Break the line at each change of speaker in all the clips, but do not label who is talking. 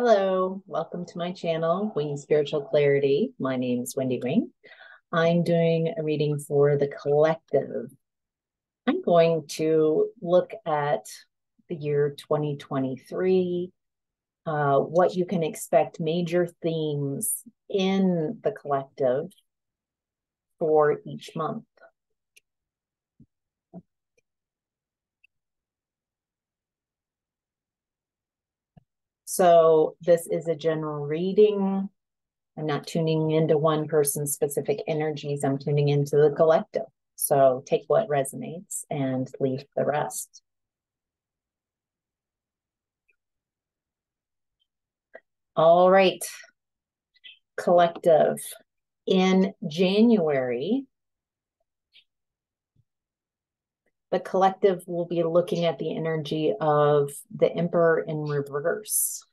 Hello, welcome to my channel, WingSpiritualClarity. My name is Wendy Wing. I'm doing a reading for the collective. I'm going to look at the year 2023, what you can expect, major themes in the collective for each month. So this is a general reading. I'm not tuning into one person's specific energies. I'm tuning into the collective. So take what resonates and leave the rest. All right. Collective. In January, the collective will be looking at the energy of the Emperor in reverse.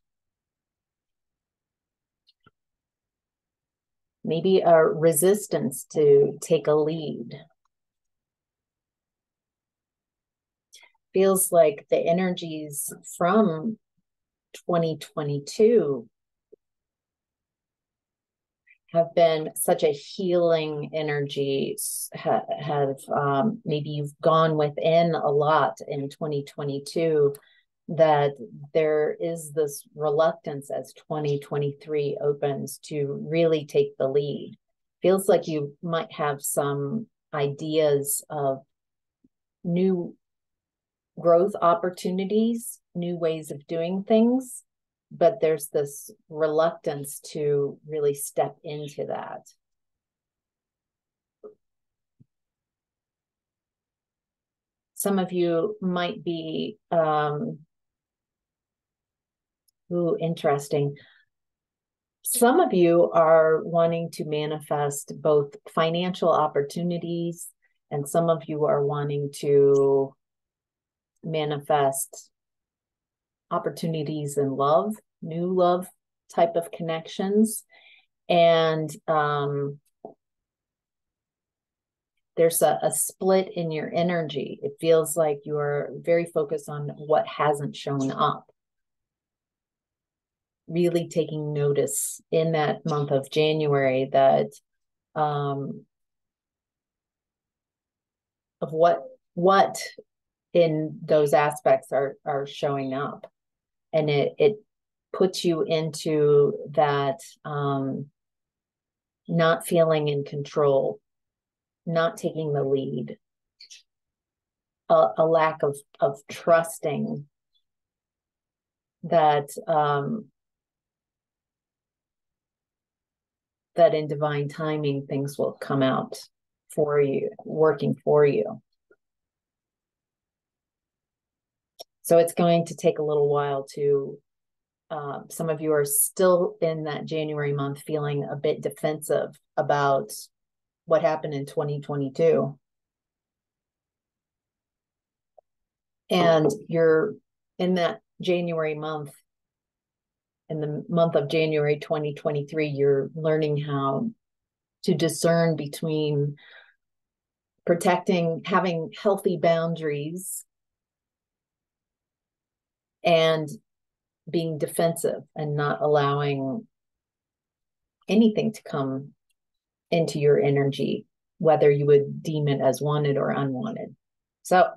Maybe a resistance to take a lead. Feels like the energies from 2022 have been such a healing energy, maybe you've gone within a lot in 2022, that there is this reluctance as 2023 opens to really take the lead. Feels like you might have some ideas of new growth opportunities, new ways of doing things, but there's this reluctance to really step into that. Some of you might be, interesting. Some of you are wanting to manifest both financial opportunities, and some of you are wanting to manifest opportunities in love, new love type of connections. And there's a split in your energy. It feels like you're very focused on what hasn't shown up. Really taking notice in that month of January that of what in those aspects are showing up. And it puts you into that not feeling in control, not taking the lead, a lack of trusting that that in divine timing things will come out for you, working for you. So it's going to take a little while to, some of you are still in that January month feeling a bit defensive about what happened in 2022. And you're in that January month, in the month of January 2023, you're learning how to discern between protecting, having healthy boundaries, and being defensive and not allowing anything to come into your energy, whether you would deem it as wanted or unwanted. So,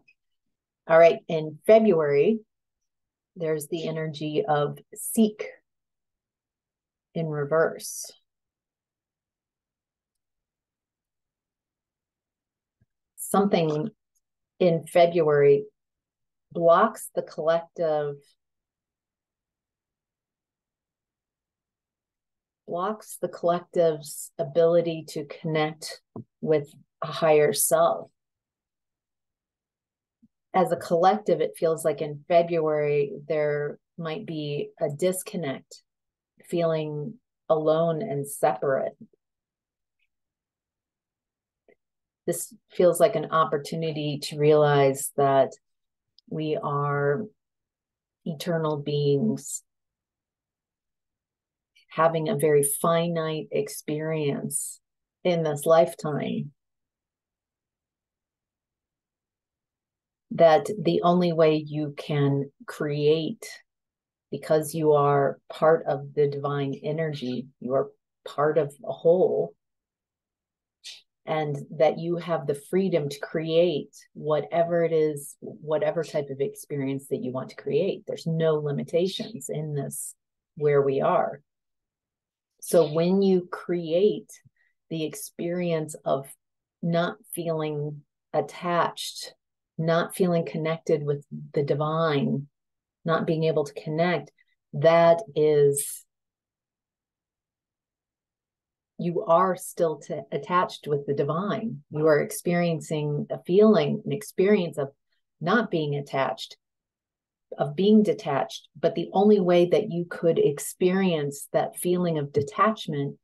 all right, in February, there's the energy of seek in reverse. Something in February blocks the collective's ability to connect with a higher self. As a collective, it feels like in February, there might be a disconnect, feeling alone and separate. This feels like an opportunity to realize that we are eternal beings having a very finite experience in this lifetime. That the only way you can create because you are part of the divine energy, you are part of a whole, and that you have the freedom to create whatever it is, whatever type of experience that you want to create. There's no limitations in this where we are. So when you create the experience of not feeling attached, not feeling connected with the divine, not being able to connect, that is, you are still attached with the divine. You are experiencing a feeling, an experience of not being attached, of being detached. But the only way that you could experience that feeling of detachment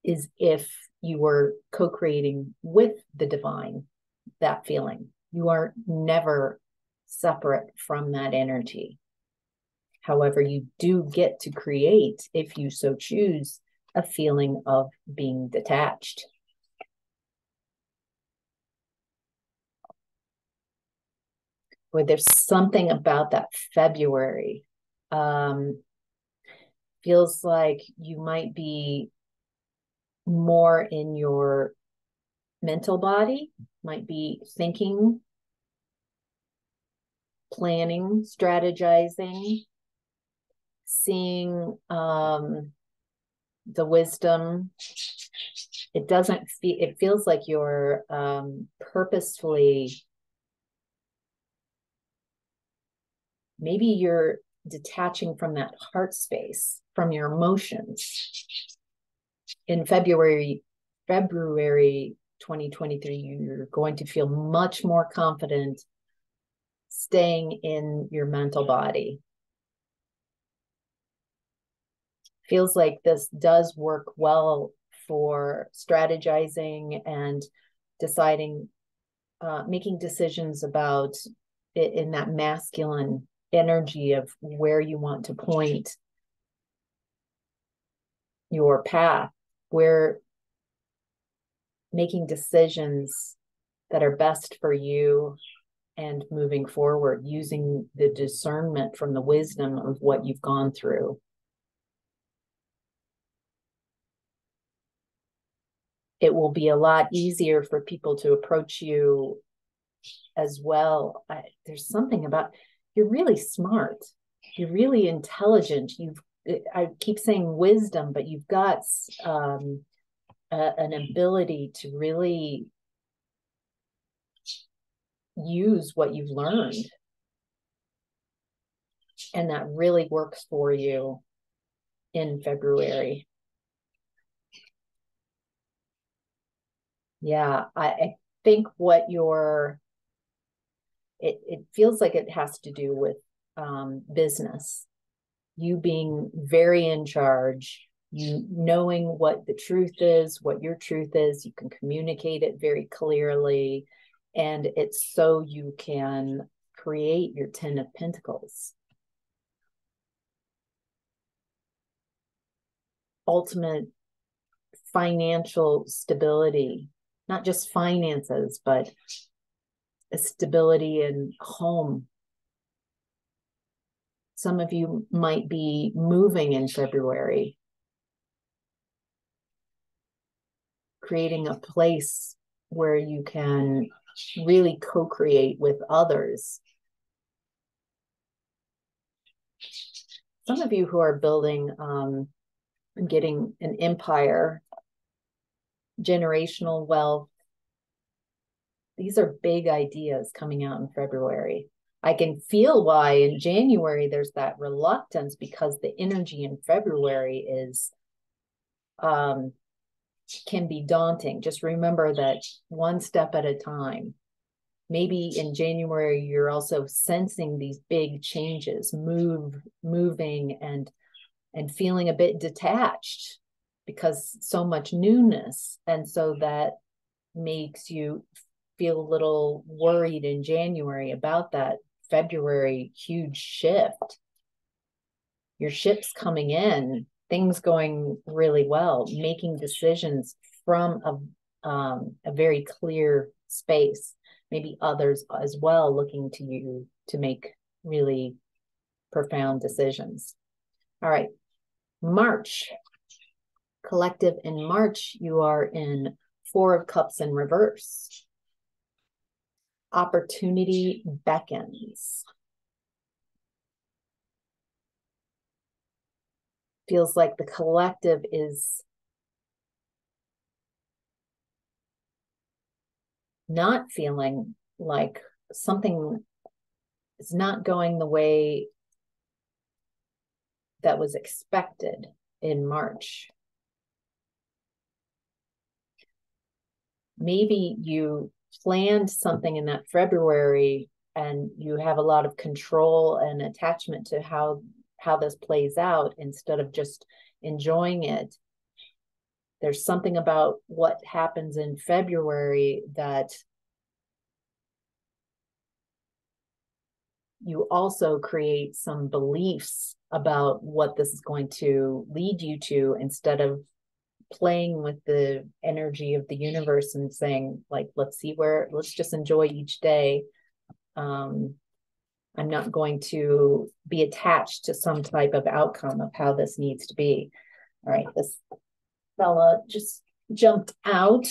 is if you were co-creating with the divine, that feeling. You are never separate from that energy. However, you do get to create, if you so choose, a feeling of being detached. Where there's something about that February. Feels like you might be more in your mental body, might be thinking, planning, strategizing, seeing the wisdom. It doesn't feel, it feels like you're purposefully, maybe you're detaching from that heart space, from your emotions. In February 2023, you're going to feel much more confident staying in your mental body. Feels like this does work well for strategizing and deciding, making decisions about it in that masculine energy of where you want to point your path, where making decisions that are best for you and moving forward, using the discernment from the wisdom of what you've gone through. It will be a lot easier for people to approach you as well. There's something about, you're really smart. You're really intelligent. I keep saying wisdom, but you've got an ability to really use what you've learned. And that really works for you in February. Yeah, I think what it feels like it has to do with business. You being very in charge, you knowing what the truth is, what your truth is, you can communicate it very clearly, and it's so you can create your 10 of Pentacles. Ultimate financial stability, not just finances, but a stability in home. Some of you might be moving in February, creating a place where you can really co-create with others. Some of you who are building and getting an empire, generational wealth, these are big ideas coming out in February. I can feel why in January there's that reluctance, because the energy in February is can be daunting. Just remember that one step at a time. Maybe in January you're also sensing these big changes, moving and feeling a bit detached because so much newness, and so that makes you feel a little worried in January about that February huge shift. Your ship's coming in, things going really well, making decisions from a very clear space. Maybe others as well looking to you to make really profound decisions. All right, March. Collective in March, you are in Four of Cups in reverse. Opportunity beckons. Feels like the collective is not feeling like something is not going the way that was expected in March. Maybe you planned something in that February and you have a lot of control and attachment to how this plays out instead of just enjoying it. There's something about what happens in February that you also create some beliefs about what this is going to lead you to, instead of playing with the energy of the universe and saying, like, let's just enjoy each day. I'm not going to be attached to some type of outcome of how this needs to be. All right, this fella just jumped out.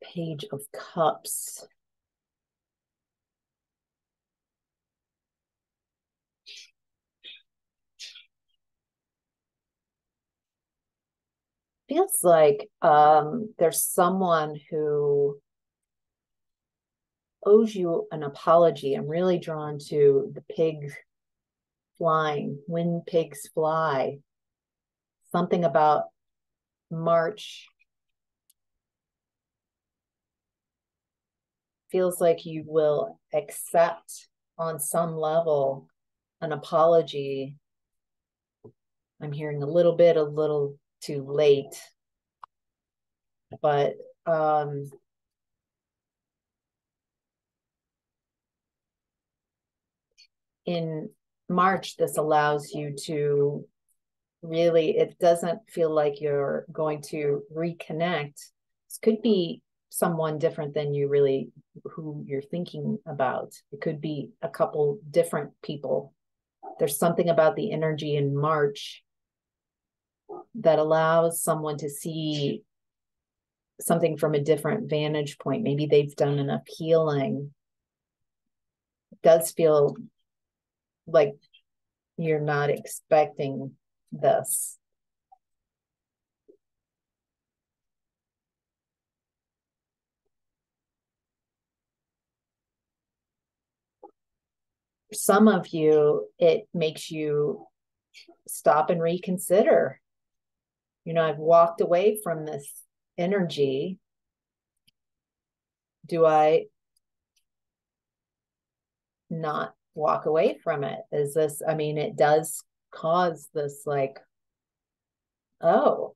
Page of Cups. Feels like there's someone who owes you an apology. I'm really drawn to the pig flying, when pigs fly. Something about March. Feels like you will accept on some level an apology. I'm hearing a little too late, but in March, this allows you to really, it doesn't feel like you're going to reconnect. This could be someone different than who you're thinking about. It could be a couple different people. There's something about the energy in March that allows someone to see something from a different vantage point. Maybe they've done enough healing. It does feel like you're not expecting this. For some of you, it makes you stop and reconsider. I've walked away from this energy. Do I not walk away from it? It does cause this, like, oh,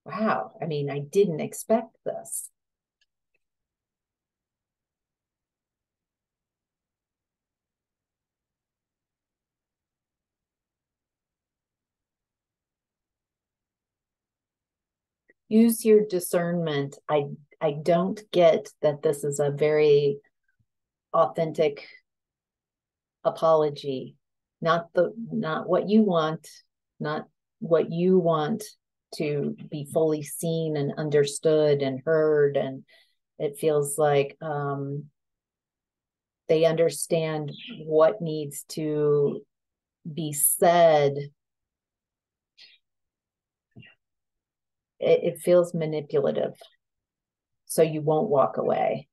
wow. I didn't expect this. Use your discernment. I don't get that this is a very authentic apology. Not what you want, not what you want to be fully seen and understood and heard. And it feels like they understand what needs to be said. It feels manipulative, so you won't walk away.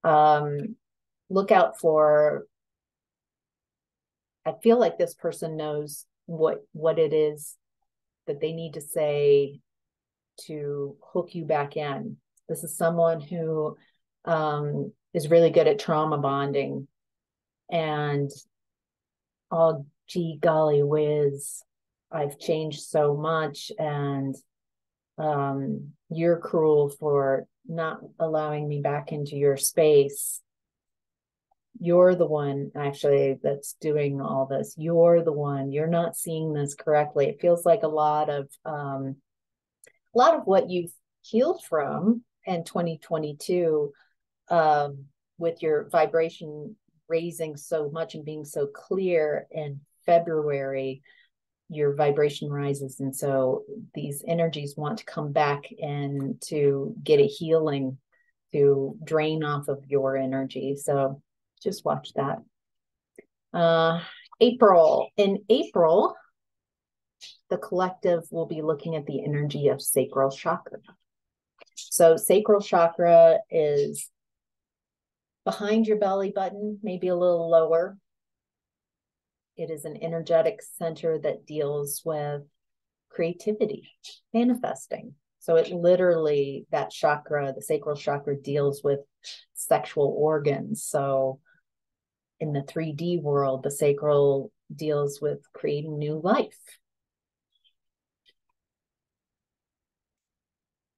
Look out for, I feel like this person knows what it is that they need to say to hook you back in. This is someone who is really good at trauma bonding, and oh, gee golly whiz, I've changed so much, and you're cruel for not allowing me back into your space. You're the one actually that's doing all this. You're the one. You're not seeing this correctly. It feels like a lot of what you've healed from and 2022, with your vibration raising so much and being so clear in February, your vibration rises. And so these energies want to come back and to get a healing, to drain off of your energy. So just watch that. April. In April, the collective will be looking at the energy of sacral chakra. So sacral chakra is behind your belly button, maybe a little lower. It is an energetic center that deals with creativity, manifesting. So it literally, that chakra, the sacral chakra, deals with sexual organs. So in the 3D world, the sacral deals with creating new life.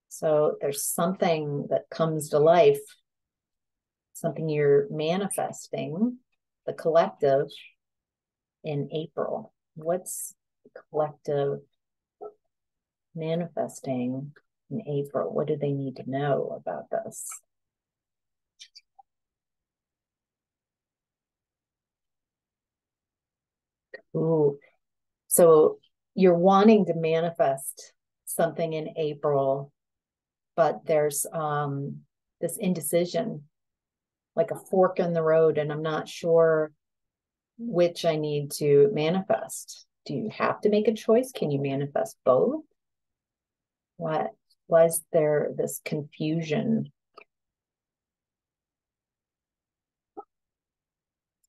So there's something that comes to life, something you're manifesting, the collective, in April. What's the collective manifesting in April? What do they need to know about this? Ooh, so you're wanting to manifest something in April, but there's this indecision, like a fork in the road, and I'm not sure which I need to manifest. Do you have to make a choice? Can you manifest both? Why is there this confusion?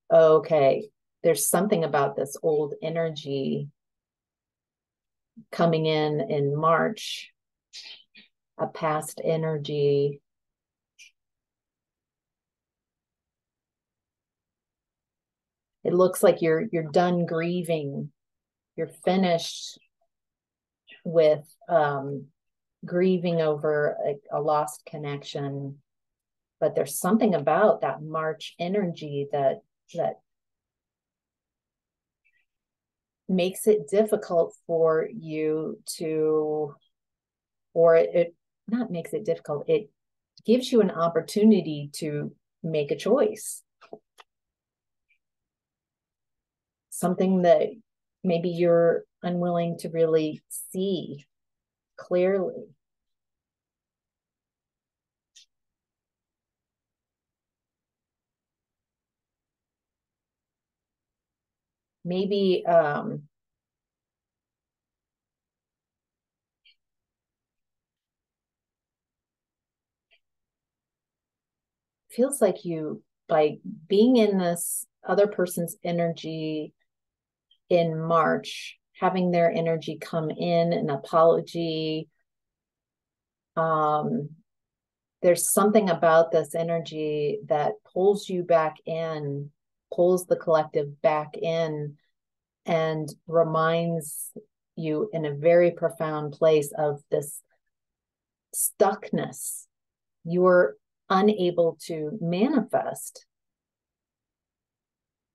Okay, there's something about this old energy coming in March, a past energy. It looks like you're done grieving. You're finished with grieving over a lost connection. But there's something about that March energy that makes it difficult for you to, or it not makes it difficult, it gives you an opportunity to make a choice. Something that maybe you're unwilling to really see clearly. Maybe feels like you, by being in this other person's energy in March, having their energy come in, an apology, there's something about this energy that pulls you back in, pulls the collective back in, and reminds you in a very profound place of this stuckness. You're unable to manifest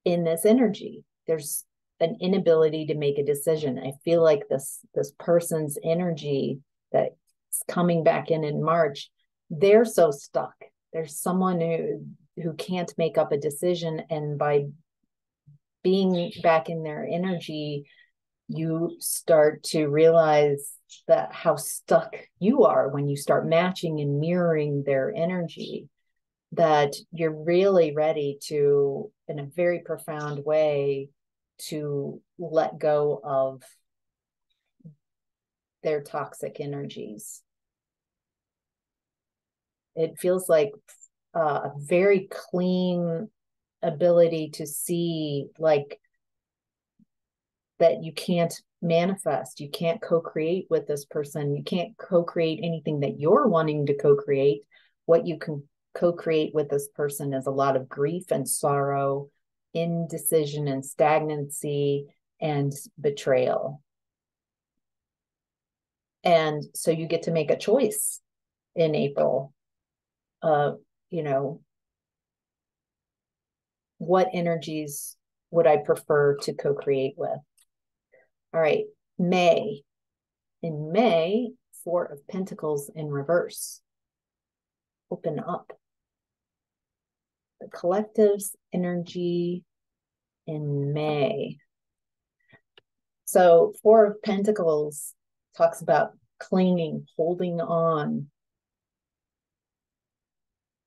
in this energy. There's an inability to make a decision. I feel like this person's energy that's coming back in March, they're so stuck. There's someone who can't make up a decision, and by being back in their energy, you start to realize that how stuck you are when you start matching and mirroring their energy, that you're really ready to, in a very profound way, to let go of their toxic energies. It feels like a very clean ability to see, like, that you can't manifest, you can't co-create with this person, you can't co-create anything that you're wanting to co-create. What you can co-create with this person is a lot of grief and sorrow, indecision and stagnancy and betrayal. And so you get to make a choice in April. What energies would I prefer to co-create with? All right, May. In May, Four of Pentacles in reverse. open up. The collective's energy in May. So Four of Pentacles talks about clinging, holding on.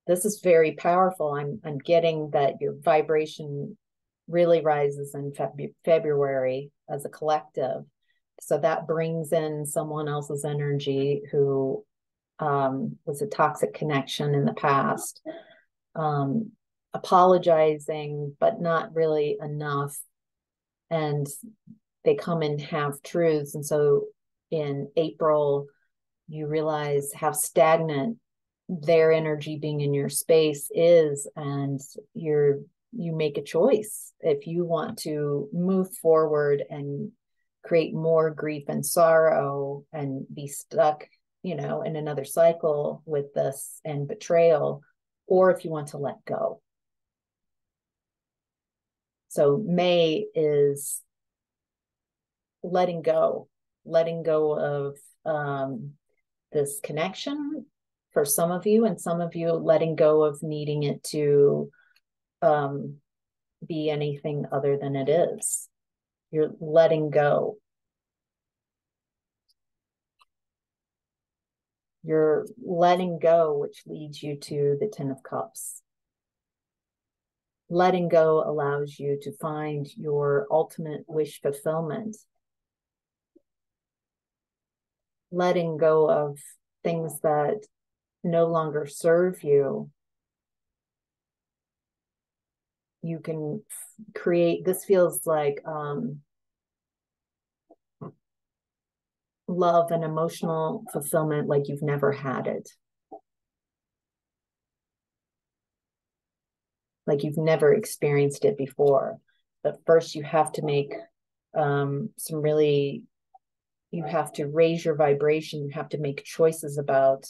This is very powerful. I'm getting that your vibration really rises in February as a collective. So that brings in someone else's energy who was a toxic connection in the past. Apologizing, but not really enough. And they come in half truths. And so in April, you realize how stagnant their energy being in your space is, and you make a choice if you want to move forward and create more grief and sorrow and be stuck, in another cycle with this and betrayal, or if you want to let go. So May is letting go of this connection for some of you, and some of you letting go of needing it to be anything other than it is. You're letting go. You're letting go, which leads you to the Ten of Cups. Letting go allows you to find your ultimate wish fulfillment. Letting go of things that no longer serve you. You can create, this feels like love and emotional fulfillment like you've never had it. Like you've never experienced it before. But first you have to make you have to raise your vibration. You have to make choices about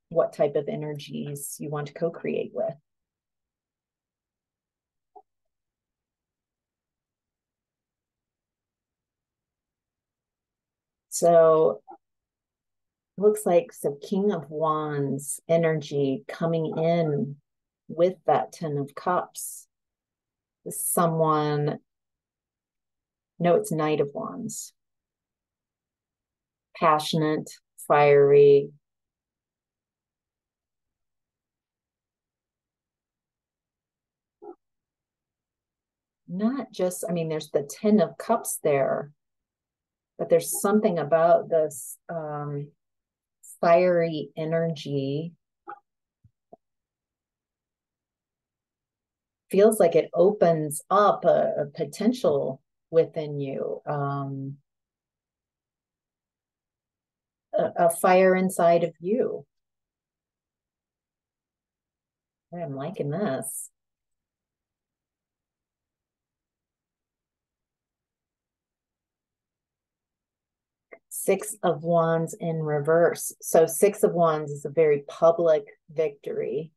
what type of energies you want to co-create with. So looks like some King of Wands energy coming in with that Ten of Cups. Someone, no, it's Knight of Wands. Passionate, fiery. Not just, there's the Ten of Cups there, but there's something about this fiery energy. Feels like it opens up a potential within you, a fire inside of you. I'm liking this. Six of Wands in reverse. So Six of Wands is a very public victory.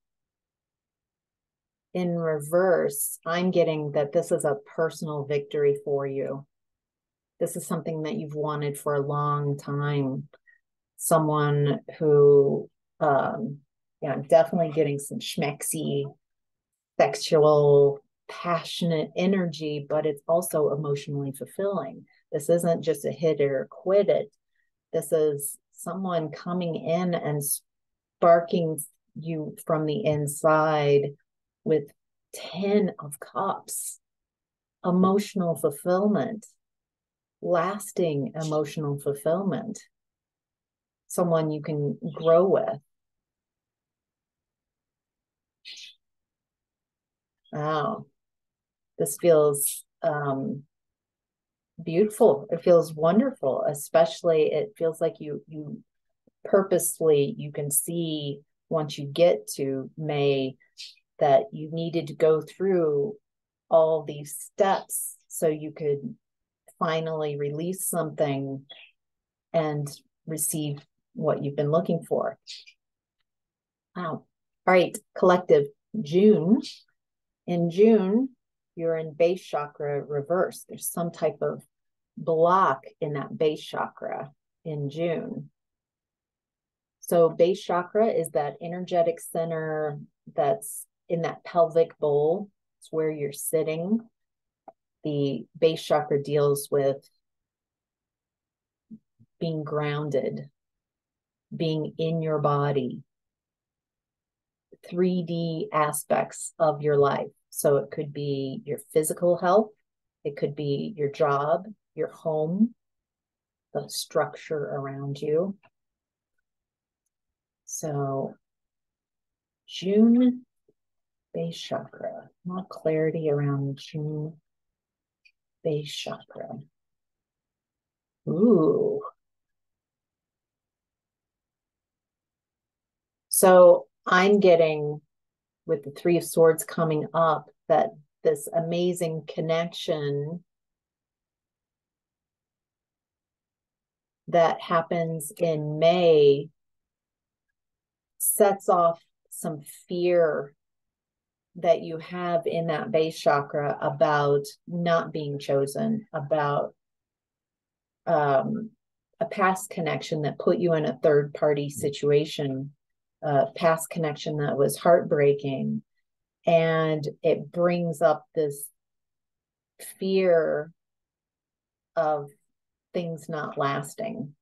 In reverse, I'm getting that this is a personal victory for you. This is something that you've wanted for a long time. Someone who, I'm definitely getting some schmexy, sexual, passionate energy, but it's also emotionally fulfilling. This isn't just a hit it or quit it. This is someone coming in and sparking you from the inside with 10 of Cups, emotional fulfillment, lasting emotional fulfillment, someone you can grow with. Wow, this feels beautiful. It feels wonderful, especially it feels like you purposely, you can see once you get to May that you needed to go through all these steps so you could finally release something and receive what you've been looking for. Wow. All right, collective, June. In June, you're in base chakra reverse. There's some type of block in that base chakra in June. So base chakra is that energetic center that's in that pelvic bowl. It's where you're sitting. The base chakra deals with being grounded, being in your body, 3D aspects of your life. So it could be your physical health, it could be your job, your home, the structure around you. So June base chakra, more clarity around June base chakra. Ooh. So I'm getting, with the Three of Swords coming up, that this amazing connection that happens in May sets off some fear that you have in that base chakra about not being chosen, about a past connection that put you in a third party situation, a past connection that was heartbreaking. And it brings up this fear of things not lasting.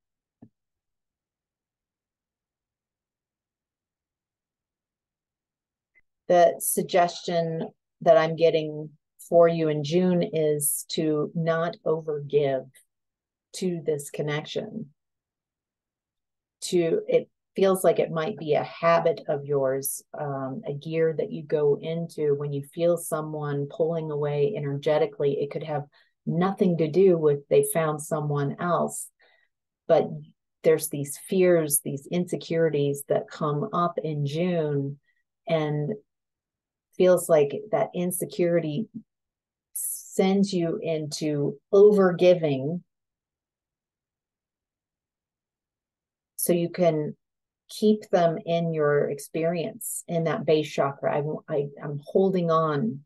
The suggestion that I'm getting for you in June is to not overgive to this connection. It feels like it might be a habit of yours, a gear that you go into when you feel someone pulling away energetically. It could have nothing to do with they found someone else, but there's these fears, these insecurities that come up in June, and feels like that insecurity sends you into overgiving so you can keep them in your experience in that base chakra. I'm holding on.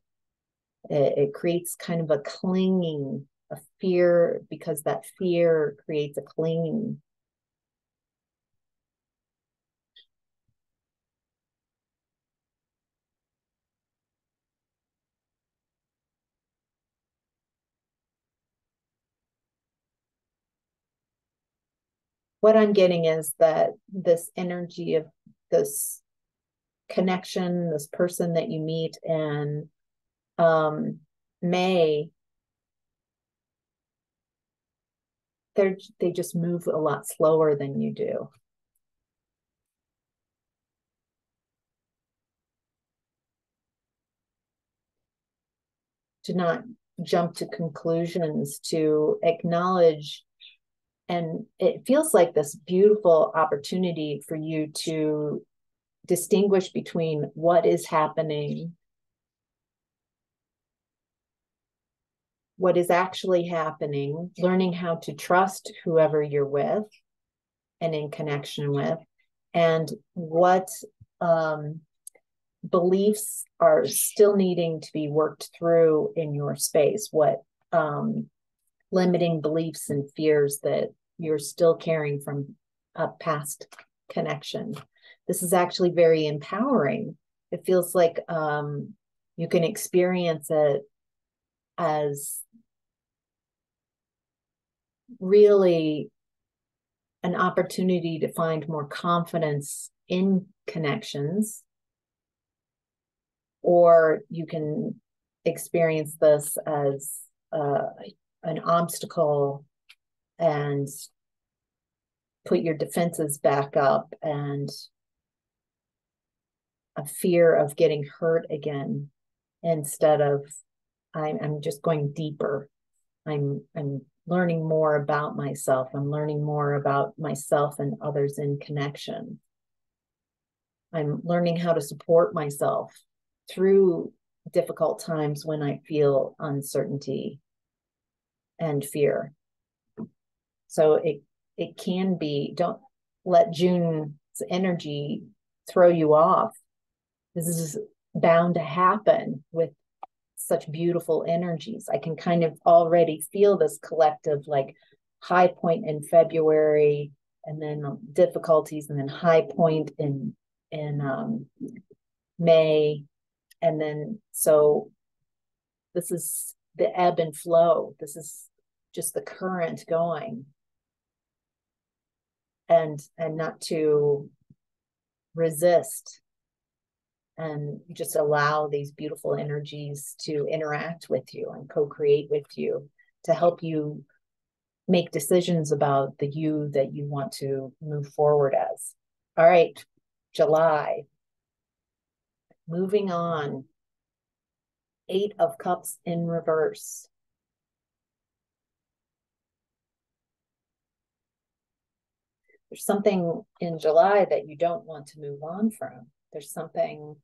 It creates kind of a clinging, a fear, because that fear creates a clinging. What I'm getting is that this energy of this connection, this person that you meet in May, they just move a lot slower than you do. To not jump to conclusions, to acknowledge. And it feels like this beautiful opportunity for you to distinguish between what is happening, what is actually happening, learning how to trust whoever you're with and in connection with, and what beliefs are still needing to be worked through in your space, what limiting beliefs and fears that you're still carrying from a past connection. This is actually very empowering. It feels like you can experience it as really an opportunity to find more confidence in connections, or you can experience this as an obstacle and put your defenses back up and a fear of getting hurt again, instead of I'm just going deeper. I'm learning more about myself. I'm learning more about myself and others in connection. I'm learning how to support myself through difficult times when I feel uncertainty and fear. So it can be, don't let June's energy throw you off. This is bound to happen with such beautiful energies. I can kind of already feel this collective like high point in February and then difficulties, and then high point in May. And then, so this is the ebb and flow. This is just the current going, and not to resist, and just allow these beautiful energies to interact with you and co-create with you to help you make decisions about the you that you want to move forward as. All right, July. Moving on. 8 of Cups in reverse. There's something in July that you don't want to move on from. There's something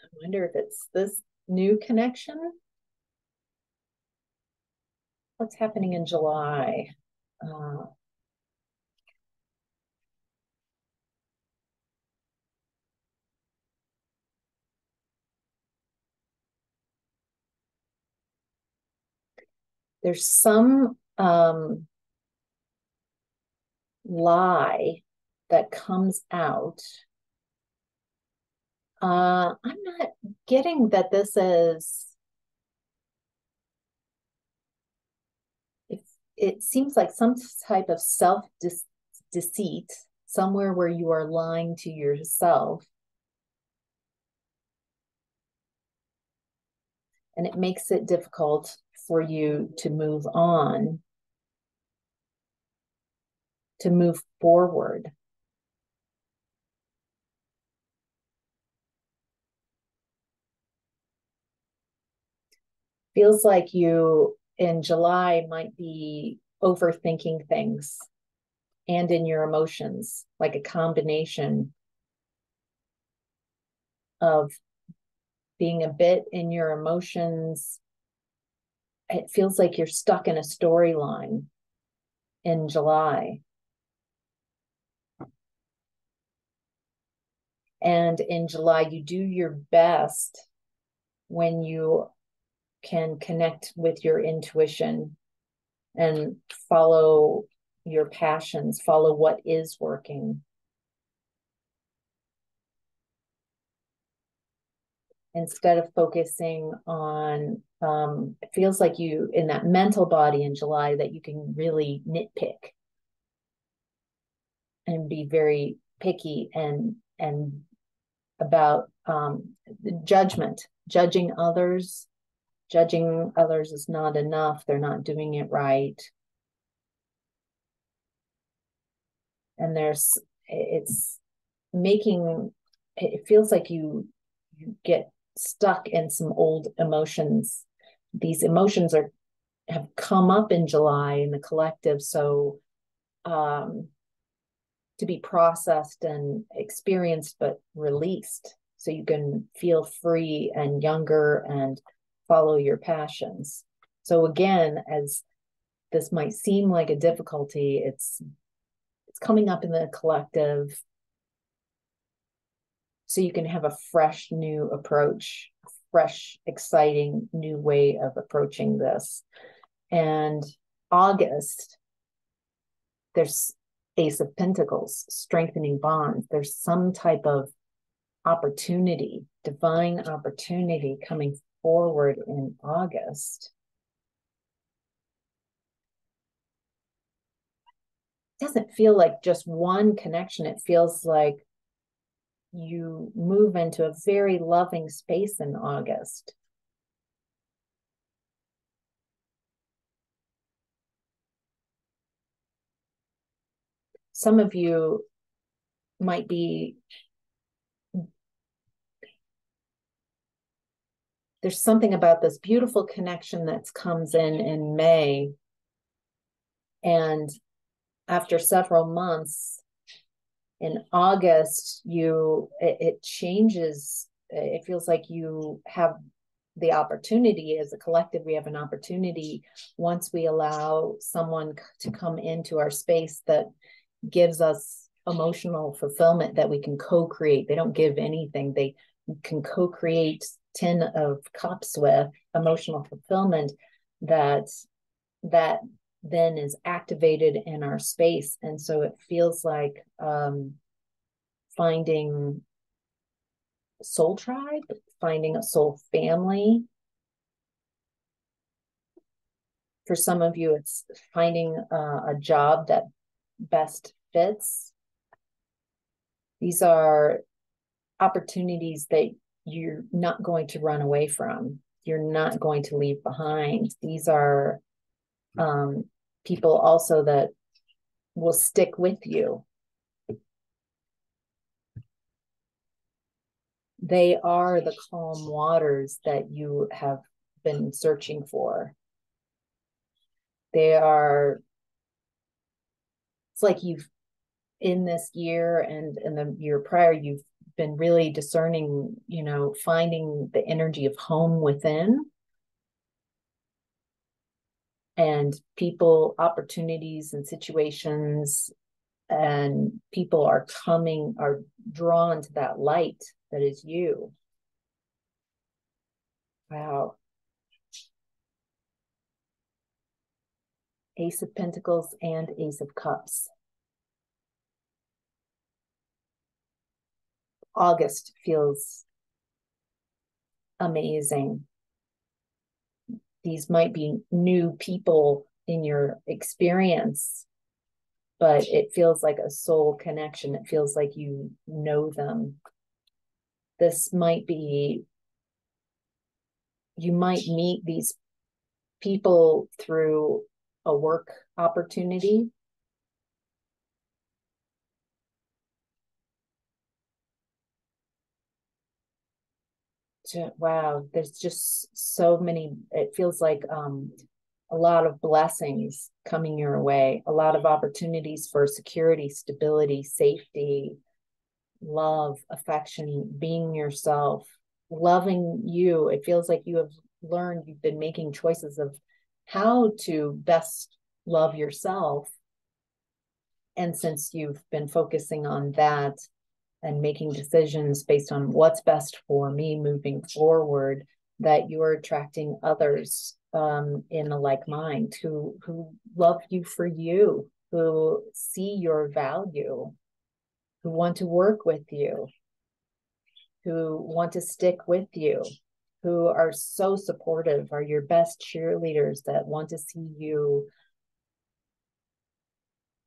I wonder if it's this new connection. What's happening in July? There's some lie that comes out. I'm not getting that this is, it seems like some type of self-deceit, somewhere where you are lying to yourself. And it makes it difficult for you to move on, to move forward. Feels like you in July might be overthinking things, and in your emotions, like a combination of being a bit in your emotions. It feels like you're stuck in a storyline in July. And in July, you do your best when you can connect with your intuition and follow your passions, follow what is working. Instead of focusing on, it feels like you, in that mental body in July, that you can really nitpick and be very picky and about judgment, judging others. Judging others is not enough. They're not doing it right. And it's making, it feels like you get stuck in some old emotions. These emotions have come up in July in the collective. So to be processed and experienced, but released, so you can feel free and younger and follow your passions. So again, as this might seem like a difficulty, it's coming up in the collective, so you can have a fresh new approach, fresh, exciting new way of approaching this. And August, there's Ace of Pentacles, strengthening bonds. There's some type of opportunity, divine opportunity coming forward in August. It doesn't feel like just one connection. It feels like you move into a very loving space in August. Some of you might be, there's something about this beautiful connection that comes in May. And after several months, in August, it changes. It feels like you have the opportunity, as a collective, we have an opportunity, once we allow someone to come into our space that gives us emotional fulfillment, that we can co-create. They don't give anything. They can co-create 10 of Cups with emotional fulfillment. that then is activated in our space. And so it feels like finding soul tribe, finding a soul family. For some of you, it's finding a job that best fits. These are opportunities that you're not going to run away from. You're not going to leave behind. These are people also that will stick with you. They are the calm waters that you have been searching for. They are, it's like you've, in this year and in the year prior, you've been really discerning, you know, finding the energy of home within. And people, opportunities and situations and people are drawn to that light that is you. Wow. Ace of Pentacles and Ace of Cups. August feels amazing. These might be new people in your experience, but it feels like a soul connection. It feels like you know them. This might be, you might meet these people through a work opportunity. Wow, there's just so many, it feels like a lot of blessings coming your way, a lot of opportunities for security, stability, safety, love, affection, being yourself, loving you. It feels like you have learned, you've been making choices of how to best love yourself. And since you've been focusing on that and making decisions based on what's best for me moving forward, that you're attracting others in a like mind who love you for you, who see your value, who want to work with you, who want to stick with you, who are so supportive, are your best cheerleaders that want to see you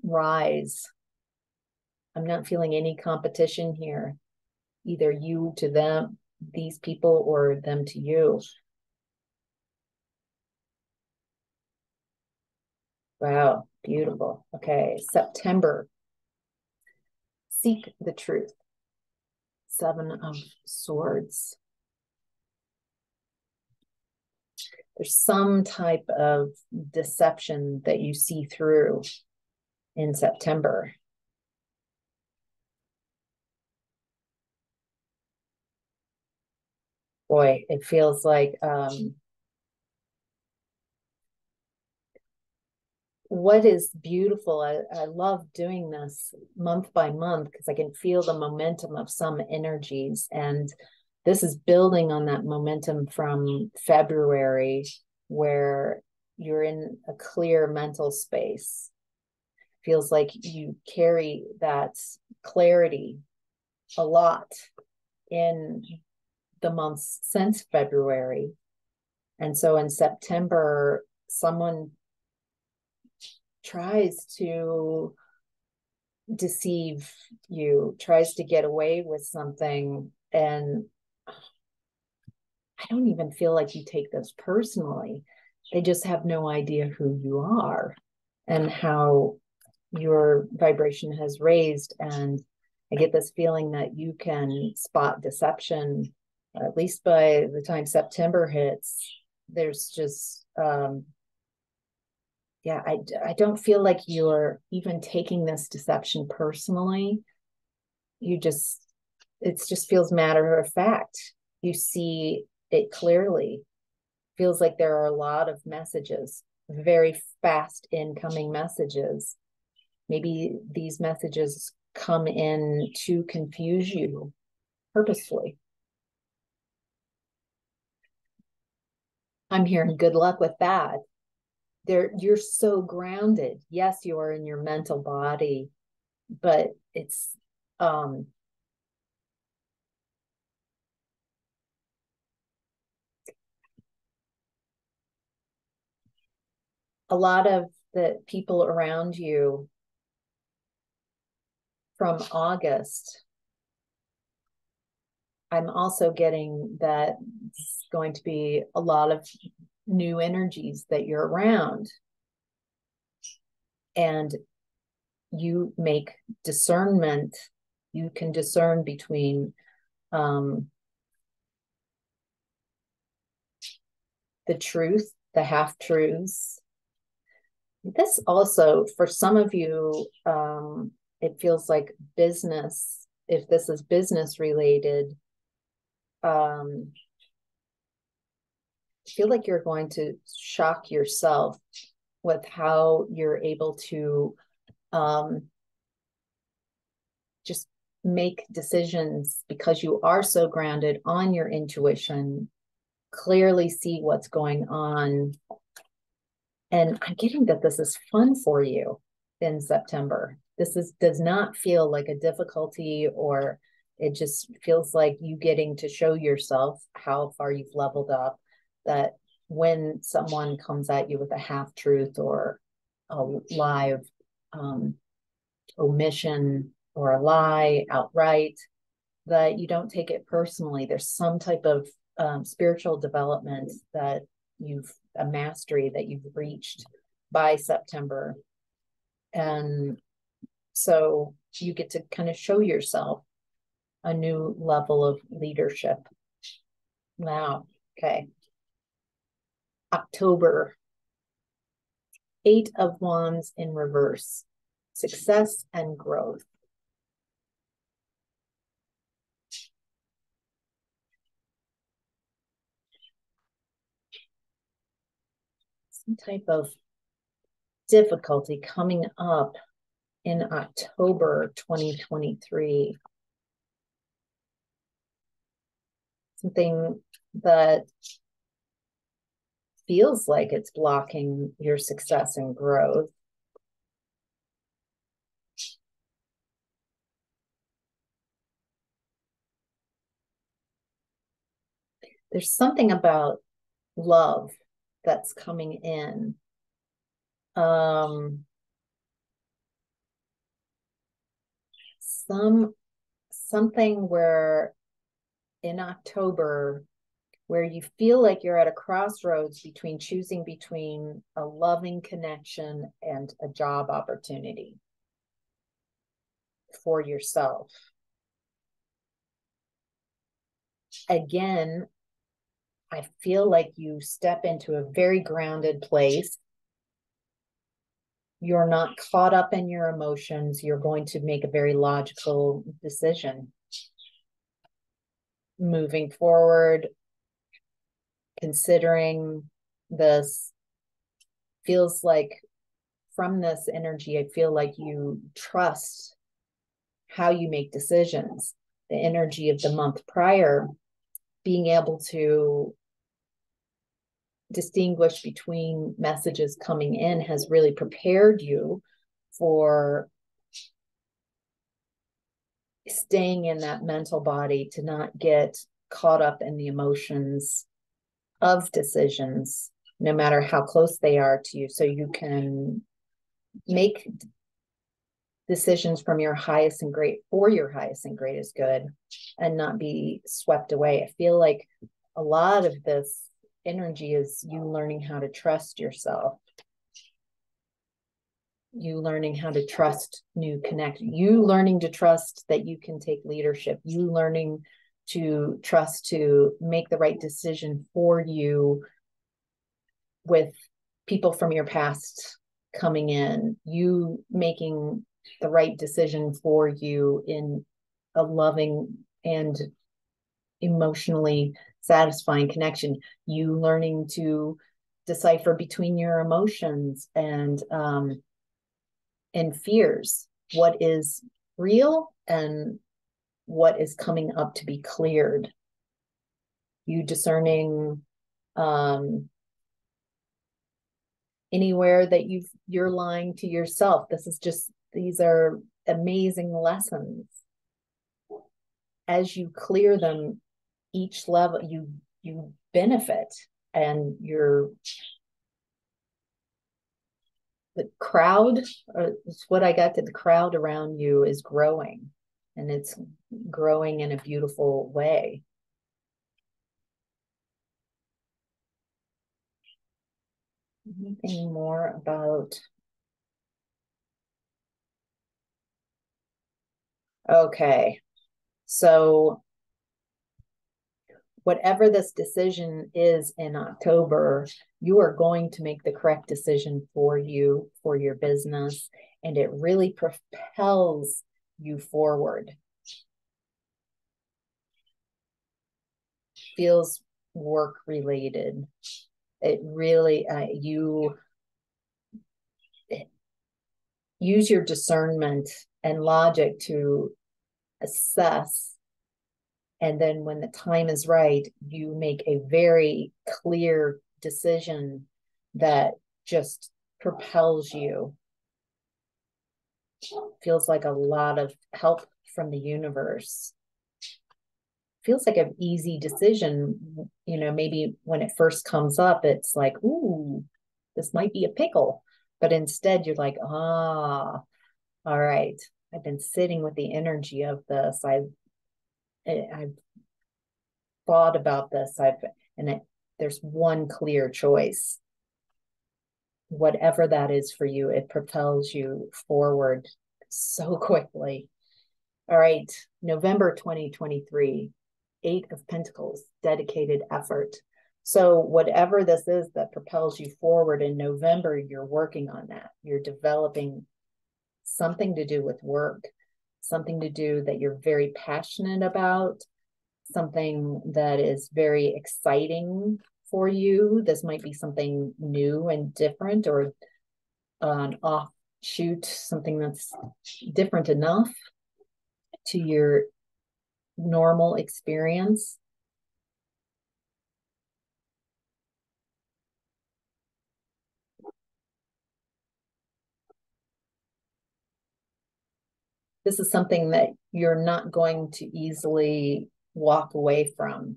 rise. I'm not feeling any competition here, either you to them, these people, or them to you. Wow, beautiful. Okay, September. Seek the truth. 7 of Swords. There's some type of deception that you see through in September. Boy, it feels like what is beautiful, I love doing this month by month because I can feel the momentum of some energies. And this is building on that momentum from February, where you're in a clear mental space. Feels like you carry that clarity a lot in the months since February. And so in September, someone tries to deceive you, tries to get away with something. And I don't even feel like you take this personally. They just have no idea who you are and how your vibration has raised. And I get this feeling that you can spot deception, at least by the time September hits. There's just, yeah, I don't feel like you're even taking this deception personally. It just feels matter of fact. You see it clearly. Feels like there are a lot of messages, very fast incoming messages. Maybe these messages come in to confuse you purposefully. I'm hearing good luck with that. You're so grounded. Yes, you are in your mental body, but it's um a lot of the people around you from August. I'm also getting that it's going to be a lot of new energies that you're around, and you make discernment. You can discern between um, the truth, the half truths. This also, for some of you, it feels like business. If this is business related, I feel like you're going to shock yourself with how you're able to just make decisions, because you are so grounded on your intuition, clearly see what's going on. And I'm getting that this is fun for you in September. Does not feel like a difficulty, or it just feels like you getting to show yourself how far you've leveled up. That when someone comes at you with a half truth or a lie, omission, or a lie outright, that you don't take it personally. There's some type of spiritual development that a mastery that you've reached by September. And so you get to kind of show yourself a new level of leadership. Wow. Okay. October, 8 of Wands in reverse, success and growth. Some type of difficulty coming up in October 2023. Something that feels like it's blocking your success and growth. There's something about love that's coming in. Something where in October, where you feel like you're at a crossroads between choosing between a loving connection and a job opportunity for yourself. Again, I feel like you step into a very grounded place. You're not caught up in your emotions. You're going to make a very logical decision. Moving forward, considering this, feels like from this energy, I feel like you trust how you make decisions. The energy of the month prior, being able to distinguish between messages coming in, has really prepared you for staying in that mental body, to not get caught up in the emotions of decisions, no matter how close they are to you, so you can make decisions from your highest and greatest good, and not be swept away. I feel like a lot of this energy is you learning how to trust yourself, you learning how to trust new connection, you learning to trust that you can take leadership, you learning to trust to make the right decision for you with people from your past coming in, you making the right decision for you in a loving and emotionally satisfying connection, you learning to decipher between your emotions and fears, what is real and what is coming up to be cleared, you discerning anywhere that you're lying to yourself. These are amazing lessons. As you clear them, each level you benefit, and the crowd, it's what I got, that the crowd around you is growing, and it's growing in a beautiful way. Anything more about? Okay, so whatever this decision is in October, you are going to make the correct decision for you, for your business, and it really propels you forward. Feels work related. It really, you use your discernment and logic to assess. And then when the time is right, you make a very clear decision that just propels you. Feels like a lot of help from the universe. Feels like an easy decision. Maybe when it first comes up, it's like, ooh, this might be a pickle. But instead you're like, all right, I've been sitting with the energy of this. I've thought about this. There's one clear choice. Whatever that is for you, it propels you forward so quickly. All right, November 2023, 8 of Pentacles, dedicated effort. So whatever this is that propels you forward in November, you're working on that. You're developing something to do with work, something to do that you're very passionate about, something that is very exciting for you. This might be something new and different, or an offshoot, something that's different enough to your normal experience. This is something that you're not going to easily walk away from.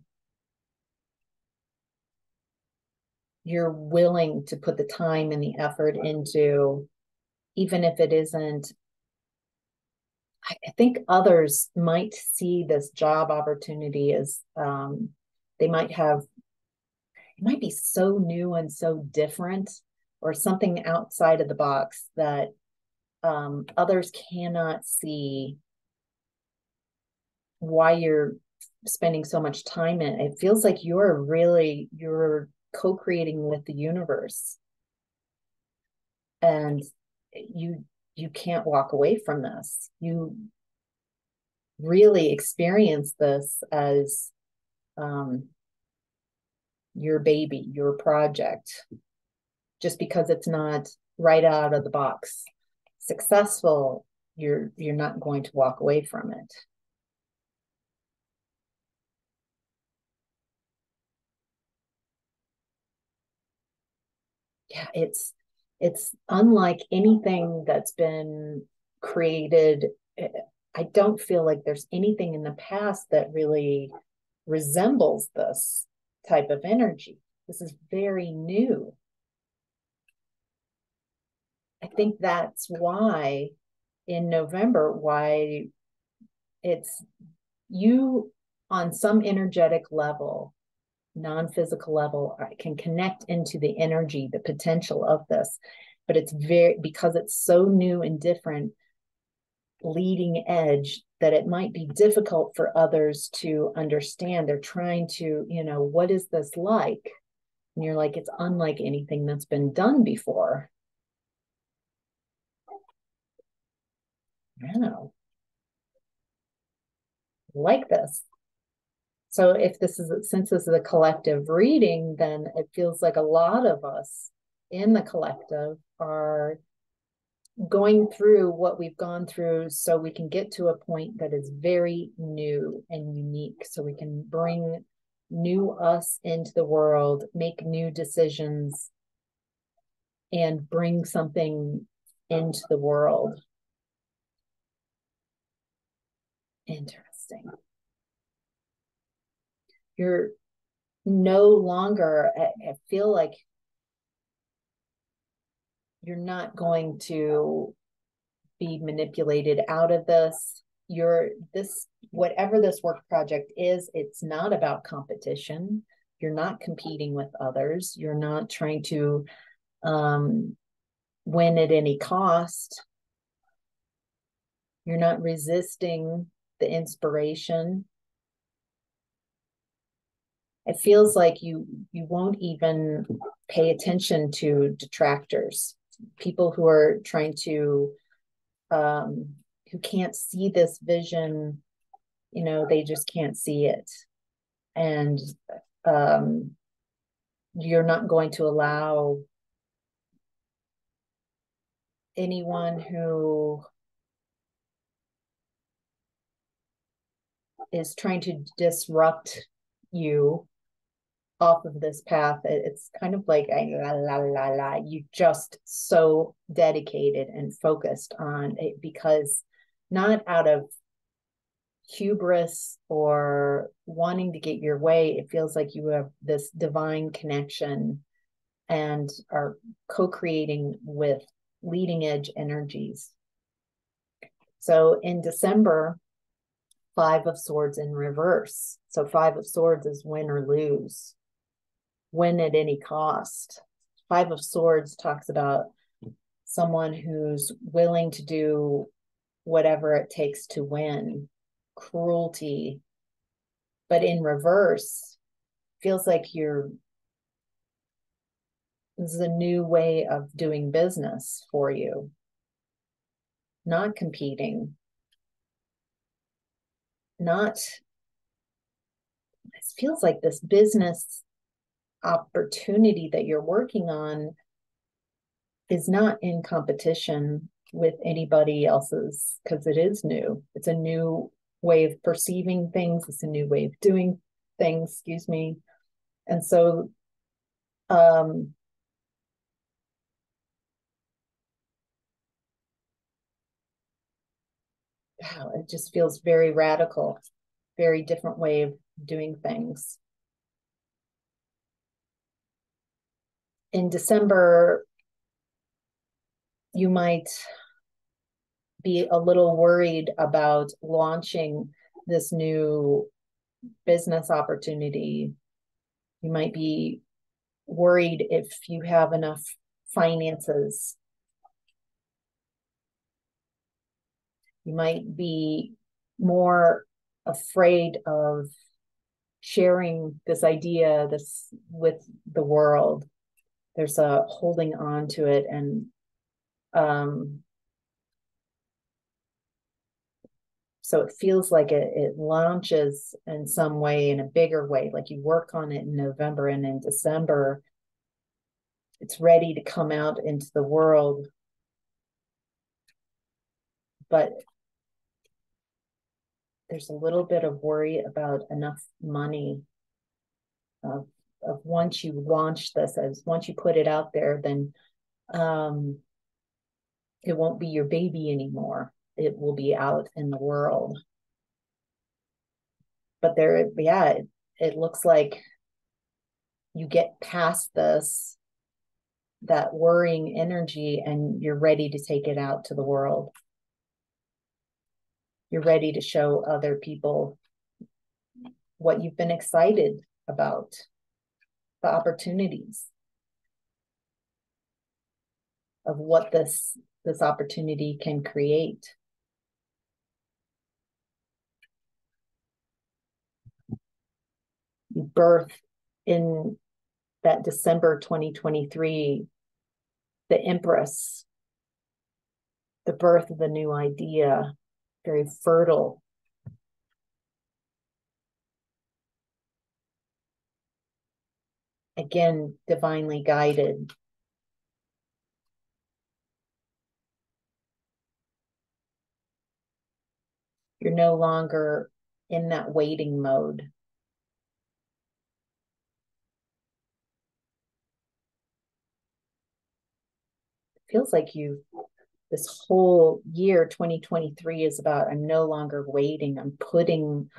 You're willing to put the time and the effort into, even if it isn't. I think others might see this job opportunity as it might be so new and so different, or something outside of the box that others cannot see why you're spending so much time in it. It feels like you're co-creating with the universe, and you can't walk away from this. You really experience this as your baby, your project, just because it's not right out of the box successful. You're not going to walk away from it. Yeah, it's unlike anything that's been created. I don't feel like there's anything in the past that really resembles this type of energy. This is very new. I think that's why in November, why it's you on some energetic level, non-physical level, can connect into the energy, the potential of this. But because it's so new and different, leading edge, that it might be difficult for others to understand. They're trying to, what is this like? And you're like, it's unlike anything that's been done before. I don't know. Like this. So since this is a collective reading, then it feels like a lot of us in the collective are going through what we've gone through, so we can get to a point that is very new and unique, so we can bring new us into the world, make new decisions, and bring something into the world. Interesting. You're no longer, I feel like you're not going to be manipulated out of this. Whatever this work project is, it's not about competition. You're not competing with others. You're not trying to win at any cost. You're not resisting the inspiration. It feels like you won't even pay attention to detractors, people who are trying to who can't see this vision. They just can't see it. And you're not going to allow anyone who is trying to disrupt you off of this path. It's kind of like you just so dedicated and focused on it, because not out of hubris or wanting to get your way. It feels like you have this divine connection and are co-creating with leading edge energies. So in December, 5 of Swords in reverse. So 5 of Swords is win or lose, win at any cost. 5 of Swords talks about someone who's willing to do whatever it takes to win, cruelty. But in reverse, feels like this is a new way of doing business for you, not competing, it feels like this business opportunity that you're working on is not in competition with anybody else's, because it is new. It's a new way of perceiving things. It's a new way of doing things, excuse me. And so it just feels very radical, very different way of doing things. In December, you might be a little worried about launching this new business opportunity. You might be worried if you have enough finances. You might be more afraid of sharing this idea with the world. There's a holding on to it, and so it feels like it launches in some way, in a bigger way, like you work on it in November, and in December, it's ready to come out into the world. But there's a little bit of worry about enough money of once you launch this, as once you put it out there, then it won't be your baby anymore. It will be out in the world. But it looks like you get past that worrying energy, and you're ready to take it out to the world. You're ready to show other people what you've been excited about, the opportunities of what this opportunity can create. You birth in that December 2023, the Empress, the birth of a new idea, very fertile. Again, divinely guided. You're no longer in that waiting mode. feels like this whole year 2023 is about, I'm no longer waiting. I'm putting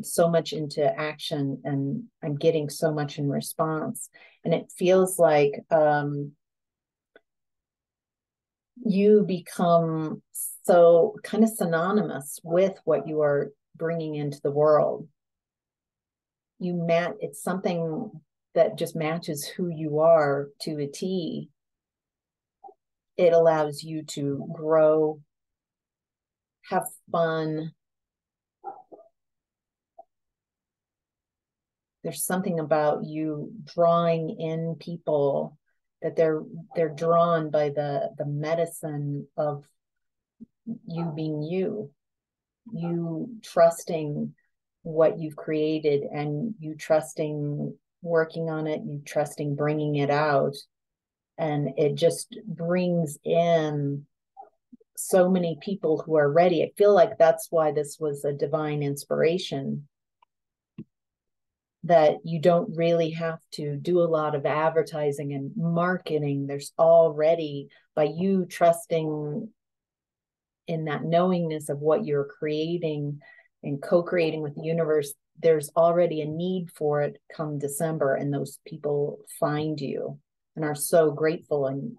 so much into action, and I'm getting so much in response. And it feels like you become so kind of synonymous with what you are bringing into the world. It's something that just matches who you are to a T. It allows you to grow, have fun. There's something about you drawing in people that they're drawn by the medicine of you being you trusting what you've created, and you trusting working on it, you trusting bringing it out. And it just brings in so many people who are ready. I feel like that's why this was a divine inspiration, that you don't really have to do a lot of advertising and marketing. There's already, by you trusting in that knowingness of what you're creating and co-creating with the universe, there's already a need for it come December, and those people find you and are so grateful. And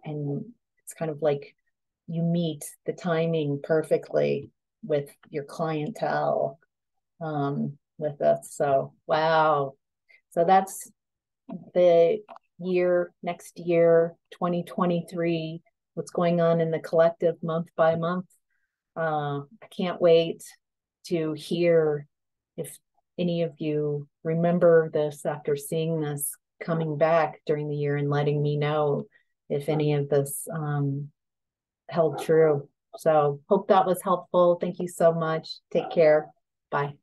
it's kind of like you meet the timing perfectly with your clientele with us. So, wow. So that's the next year, 2023, what's going on in the collective month by month. I can't wait to hear if any of you remember this after seeing this coming back during the year, and letting me know if any of this held true. So hope that was helpful. Thank you so much. Take care. Bye.